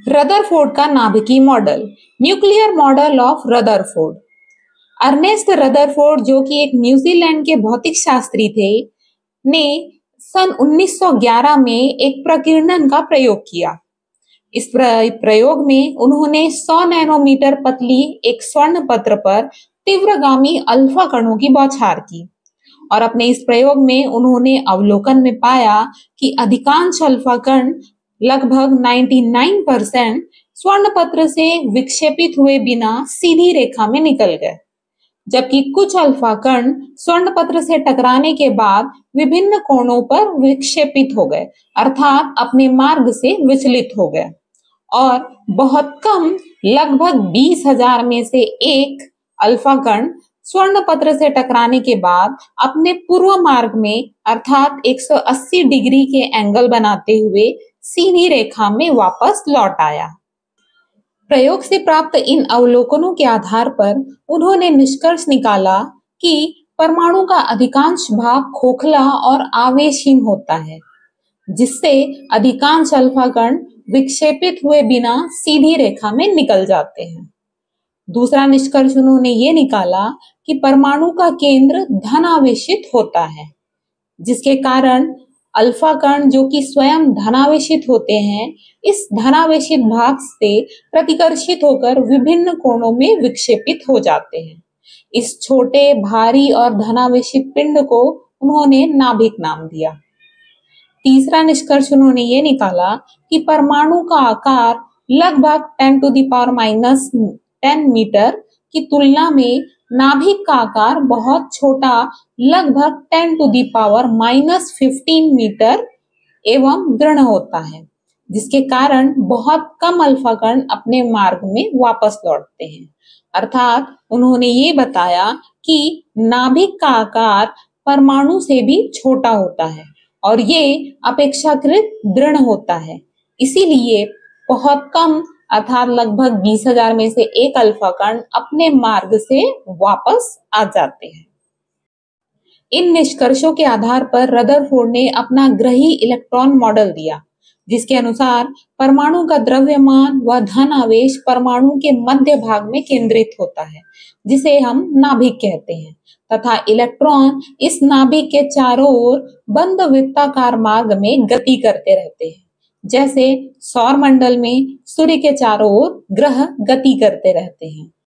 Rutherford का नाभिकीय model, nuclear model of Rutherford. Ernest Rutherford, जो कि एक न्यूजीलैंड के भौतिक शास्त्री थे, ने सन 1911 में एक प्रकीर्णन का प्रयोग किया। इस प्रयोग में उन्होंने 100 नैनोमीटर पतली एक स्वर्ण पत्र पर तीव्रगामी अल्फा कणों की बौछार की और अपने इस प्रयोग में उन्होंने अवलोकन में पाया कि अधिकांश अल्फा कण लगभग 99% स्वर्ण पत्र से विक्षेपित हुए बिना सीधी रेखा में निकल गए, जबकि कुछ अल्फा कण स्वर्ण पत्र से टकराने के बाद विभिन्न कोणों पर विक्षेपित हो गए, अर्थात अपने मार्ग से विचलित हो गए और बहुत कम लगभग 20,000 में से एक अल्फा कण स्वर्ण पत्र से टकराने के बाद अपने पूर्व मार्ग में अर्थात 180 डिग्री के एंगल बनाते हुए सीधी रेखा में वापस लौट आया। प्रयोग से प्राप्त इन अवलोकनों के आधार पर उन्होंने निष्कर्ष निकाला कि परमाणु का अधिकांश भाग खोखला और आवेशहीन होता है, जिससे अधिकांश अल्फा कण विक्षेपित हुए बिना सीधी रेखा में निकल जाते हैं। दूसरा निष्कर्ष उन्होंने ये निकाला कि परमाणु का केंद्र धनावेशित होता है, जिसके कारण अल्फा कण, जो कि स्वयं धनावेशित होते हैं, इस धनावेशित भाग से प्रतिकर्षित होकर विभिन्न कोणों में विक्षेपित हो जाते हैं। इस छोटे, भारी और धनावेशित पिंड को उन्होंने नाभिक नाम दिया। तीसरा निष्कर्ष उन्होंने ये निकाला कि परमाणु का आकार लगभग 10⁻⁻10 मीटर की तुलना में नाभिक का आकार बहुत छोटा, लगभग 10⁻⁻15 मीटर एवं दृढ़ होता है, जिसके कारण बहुत कम अल्फा कण अपने मार्ग में वापस लौटते हैं। अर्थात उन्होंने ये बताया कि नाभिक का आकार परमाणु से भी छोटा होता है और ये अपेक्षाकृत दृढ़ होता है, इसीलिए बहुत कम अर्थात लगभग 20,000 में से एक अल्फा कण अपने मार्ग से वापस आ जाते हैं। इन निष्कर्षों के आधार पर रदरफोर्ड ने अपना ग्रही इलेक्ट्रॉन मॉडल दिया, जिसके अनुसार परमाणु का द्रव्यमान व धन आवेश परमाणु के मध्य भाग में केंद्रित होता है, जिसे हम नाभिक कहते हैं, तथा इलेक्ट्रॉन इस नाभिक के चारों ओर बंद वृत्ताकार मार्ग में गति करते रहते हैं, जैसे सौर मंडल में सूर्य के चारों ओर ग्रह गति करते रहते हैं।